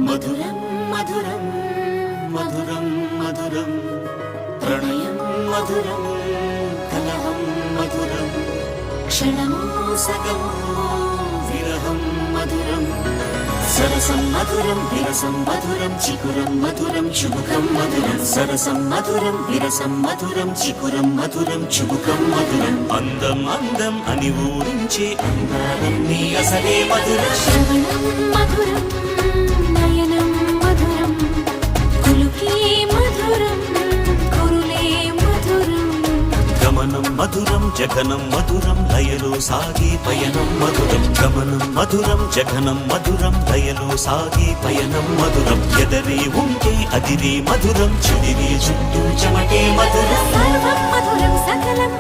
మధురం మధురం మధురం మధురం ప్రణయం మధురం కలహం మధురం క్షణము సగము విరహం మధురం సరసం మధురం విరసం మధురం చికురం మధురం చుబుకం మధురం సరసం మధురం విరసం మధురం చికురం మధురం చుబుకం మధురం అందం అందం అని ఊరించే అందాలన్నీ అసలే మధురం శ్రవణం మధురం నయనం మధురం కులుకే మధురం కురులే మధురం గమనం మధురం జగనం మధురం లయలో సాగే పయనం మధురం గమనం మధురం జగనం మధురం లయలో సాగే పయనం మధురం ఎదరే ఉంటే అదిరే మధురం చెదిరే చుట్టూ చెమటే మధురం సర్వం మధురం సకలం